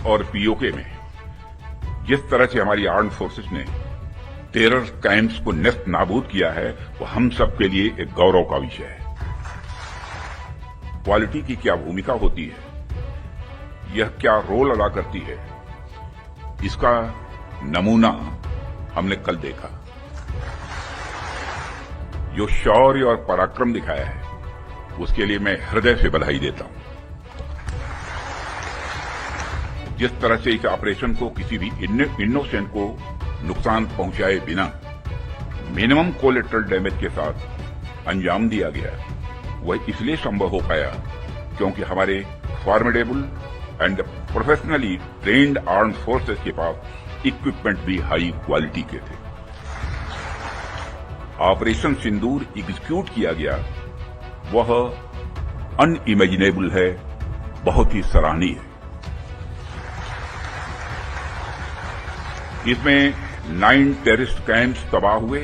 और पीओके में जिस तरह से हमारी आर्म्ड फोर्सेस ने टेरर कैंप्स को नेस्त नाबूद किया है, वो हम सब के लिए एक गौरव का विषय है। क्वालिटी की क्या भूमिका होती है, यह क्या रोल अदा करती है, इसका नमूना हमने कल देखा। जो शौर्य और पराक्रम दिखाया है, उसके लिए मैं हृदय से बधाई देता हूं। जिस तरह से इस ऑपरेशन को किसी भी इनोसेंट को नुकसान पहुंचाए बिना मिनिमम कोलेटरल डैमेज के साथ अंजाम दिया गया, वह इसलिए संभव हो पाया क्योंकि हमारे formidable and professionally trained arm forces के पास इक्विपमेंट भी हाई क्वालिटी के थे। ऑपरेशन सिंदूर एग्जीक्यूट किया गया, वह अनइमेजिनेबल है, बहुत ही सराहनीय है। इसमें 9 टेररिस्ट कैंप्स तबाह हुए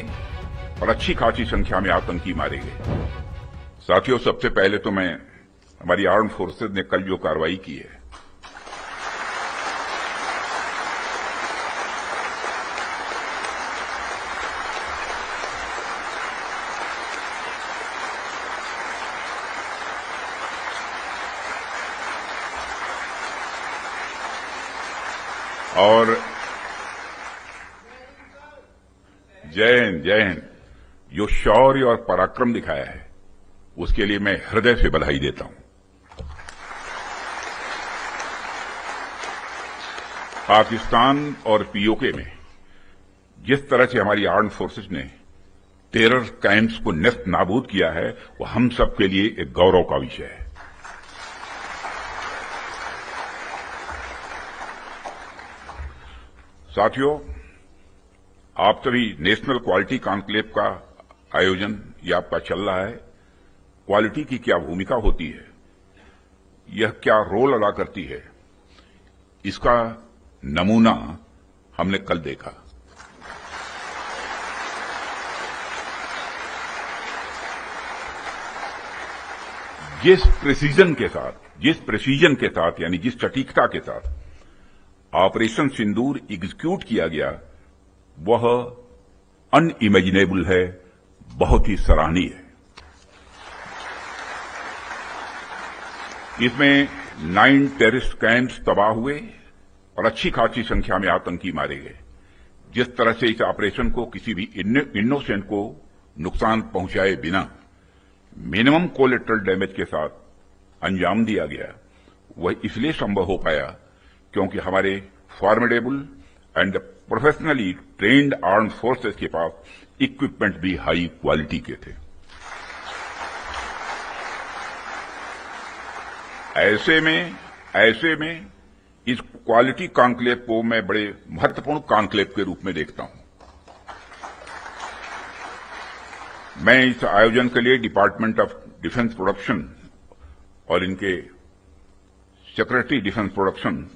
और अच्छी खासी संख्या में आतंकी मारे गए। साथियों, सबसे पहले तो मैं हमारी आर्म फोर्सेज ने कल जो कार्रवाई की है, और जय हिंद, जो शौर्य और पराक्रम दिखाया है, उसके लिए मैं हृदय से बधाई देता हूं। पाकिस्तान और पीओके में जिस तरह से हमारी आर्म फोर्सेस ने टेरर कैंप्स को नेस्त नाबूद किया है, वो हम सब के लिए एक गौरव का विषय है। साथियों, आप सभी नेशनल क्वालिटी कॉन्क्लेव का आयोजन ये आपका चल रहा है। क्वालिटी की क्या भूमिका होती है, यह क्या रोल अदा करती है, इसका नमूना हमने कल देखा। जिस प्रिसीजन के साथ यानी जिस सटीकता के साथ ऑपरेशन सिंदूर एग्जीक्यूट किया गया, वह अनइमेजिनेबल है, बहुत ही सराहनीय है। इसमें 9 टेररिस्ट कैंप्स तबाह हुए और अच्छी खासी संख्या में आतंकी मारे गए। जिस तरह से इस ऑपरेशन को किसी भी इनोसेंट को नुकसान पहुंचाए बिना मिनिमम कोलेटरल डैमेज के साथ अंजाम दिया गया, वह इसलिए संभव हो पाया क्योंकि हमारे formidable and professionally trained arm forces के पास इक्विपमेंट भी हाई क्वालिटी के थे। ऐसे में इस क्वालिटी कॉन्क्लेव को मैं बड़े महत्वपूर्ण कॉन्क्लेव के रूप में देखता हूं। मैं इस आयोजन के लिए डिपार्टमेंट ऑफ डिफेंस प्रोडक्शन और इनके secretary defence production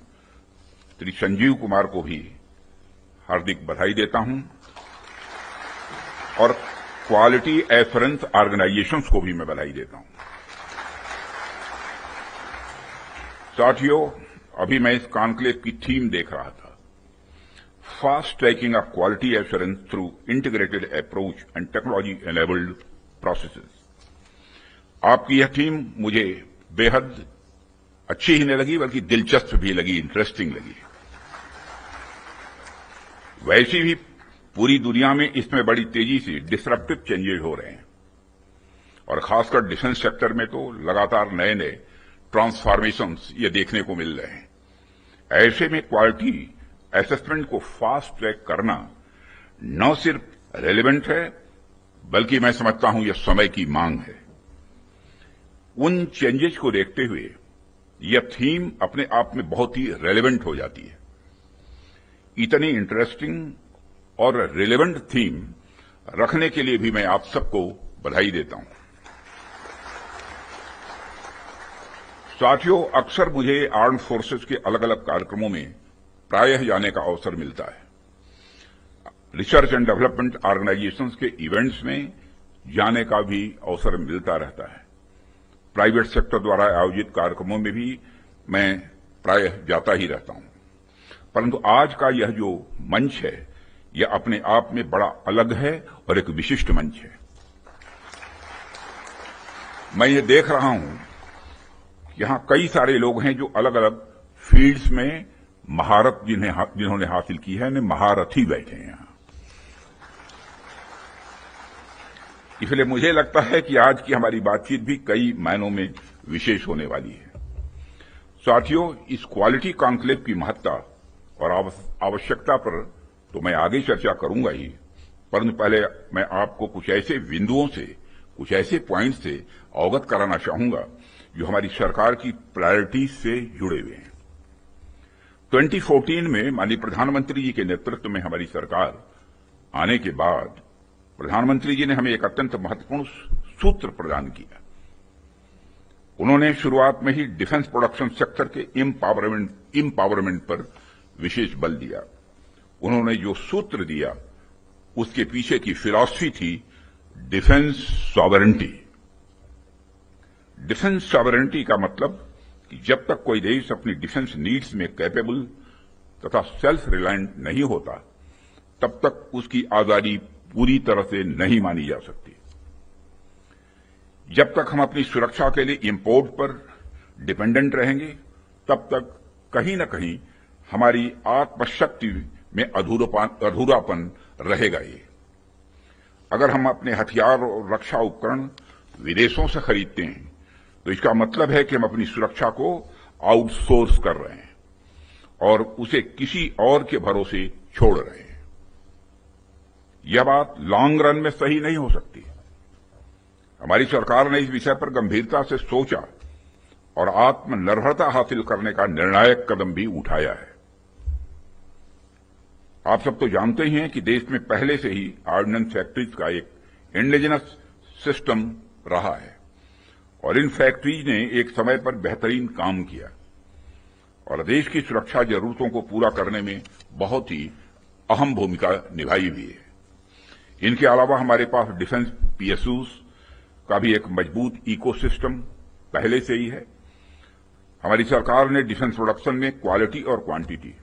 Shri Sanjeev Kumar को भी हार्दिक बधाई देता हूं और क्वालिटी एश्योरेंस ऑर्गेनाइजेशंस को भी मैं बधाई देता हूं। साथियों, अभी मैं इस कॉन्क्लेव की थीम देख रहा था, fast tracking of quality assurance through integrated approach and technology enabled processes. आपकी यह थीम मुझे बेहद अच्छी ही नहीं लगी, बल्कि दिलचस्प भी लगी, इंटरेस्टिंग लगी। वैसे भी पूरी दुनिया में इसमें बड़ी तेजी से डिसरप्टिव चेंजेस हो रहे हैं और खासकर डिफेंस सेक्टर में तो लगातार नए नए ट्रांसफॉर्मेशंस ये देखने को मिल रहे हैं। ऐसे में क्वालिटी असेसमेंट को फास्ट ट्रैक करना न सिर्फ रेलेवेंट है, बल्कि मैं समझता हूं यह समय की मांग है। उन चेंजेस को देखते हुए यह थीम अपने आप में बहुत ही रेलेवेंट हो जाती है। इतनी इंटरेस्टिंग और रिलेवेंट थीम रखने के लिए भी मैं आप सबको बधाई देता हूं। साथियों, अक्सर मुझे आर्म्ड फोर्सेस के अलग अलग कार्यक्रमों में प्रायः जाने का अवसर मिलता है। रिसर्च एंड डेवलपमेंट ऑर्गेनाइजेशंस के इवेंट्स में जाने का भी अवसर मिलता रहता है। प्राइवेट सेक्टर द्वारा आयोजित कार्यक्रमों में भी मैं प्रायः जाता ही रहता हूं। परंतु आज का यह जो मंच है यह अपने आप में बड़ा अलग है और एक विशिष्ट मंच है। मैं ये देख रहा हूं यहां कई सारे लोग हैं जो अलग अलग फील्ड्स में महारत जिन्होंने हासिल की है, महारथी बैठे हैं यहां। इसलिए मुझे लगता है कि आज की हमारी बातचीत भी कई मायनों में विशेष होने वाली है। साथियों, इस क्वालिटी कॉन्क्लेव की महत्ता और आवश्यकता पर तो मैं आगे चर्चा करूंगा ही, परंतु पहले मैं आपको कुछ ऐसे बिंदुओं से, कुछ ऐसे पॉइंट से अवगत कराना चाहूंगा जो हमारी सरकार की प्रायोरिटीज से जुड़े हुए हैं। 2014 में माननीय प्रधानमंत्री जी के नेतृत्व में हमारी सरकार आने के बाद प्रधानमंत्री जी ने हमें एक अत्यंत महत्वपूर्ण सूत्र प्रदान किया। उन्होंने शुरुआत में ही डिफेंस प्रोडक्शन सेक्टर के एम्पावरमेंट पर विशेष बल दिया। उन्होंने जो सूत्र दिया उसके पीछे की फिलॉसफी थी डिफेंस सॉवरेंटी। डिफेंस सॉवरेंटी का मतलब कि जब तक कोई देश अपनी डिफेंस नीड्स में कैपेबल तथा सेल्फ रिलायंट नहीं होता तब तक उसकी आजादी पूरी तरह से नहीं मानी जा सकती। जब तक हम अपनी सुरक्षा के लिए इंपोर्ट पर डिपेंडेंट रहेंगे तब तक कहीं न कहीं हमारी आत्मशक्ति में अधूरापन रहेगा ही। अगर हम अपने हथियार और रक्षा उपकरण विदेशों से खरीदते हैं तो इसका मतलब है कि हम अपनी सुरक्षा को आउटसोर्स कर रहे हैं और उसे किसी और के भरोसे छोड़ रहे हैं। यह बात लॉन्ग रन में सही नहीं हो सकती। हमारी सरकार ने इस विषय पर गंभीरता से सोचा और आत्मनिर्भरता हासिल करने का निर्णायक कदम भी उठाया है। आप सब तो जानते ही हैं कि देश में पहले से ही ऑर्डिनेंस फैक्ट्रीज का एक इंडिजिनस सिस्टम रहा है और इन फैक्ट्रीज ने एक समय पर बेहतरीन काम किया और देश की सुरक्षा जरूरतों को पूरा करने में बहुत ही अहम भूमिका निभाई हुई है। इनके अलावा हमारे पास डिफेंस पीएसयूज का भी एक मजबूत इकोसिस्टम पहले से ही है। हमारी सरकार ने डिफेंस प्रोडक्शन में क्वालिटी और क्वांटिटी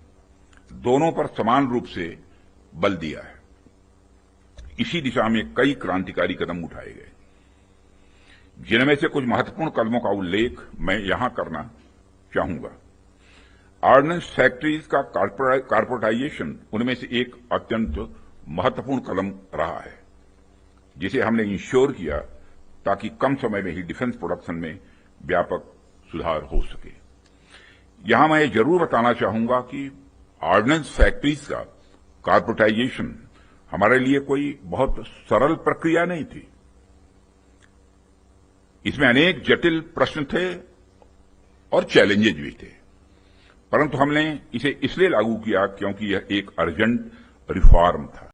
दोनों पर समान रूप से बल दिया है। इसी दिशा में कई क्रांतिकारी कदम उठाए गए, जिनमें से कुछ महत्वपूर्ण कदमों का उल्लेख मैं यहां करना चाहूंगा। ऑर्डिनेंस फैक्ट्रीज का कॉर्पोरेटाइजेशन उनमें से एक अत्यंत महत्वपूर्ण कदम रहा है, जिसे हमने इंश्योर किया ताकि कम समय में ही डिफेंस प्रोडक्शन में व्यापक सुधार हो सके। यहां मैं जरूर बताना चाहूंगा कि ऑर्डिनेंस फैक्ट्रीज का कॉर्पोरेटाइजेशन हमारे लिए कोई बहुत सरल प्रक्रिया नहीं थी। इसमें अनेक जटिल प्रश्न थे और चैलेंजेज भी थे, परंतु हमने इसे इसलिए लागू किया क्योंकि यह एक अर्जेंट रिफॉर्म था।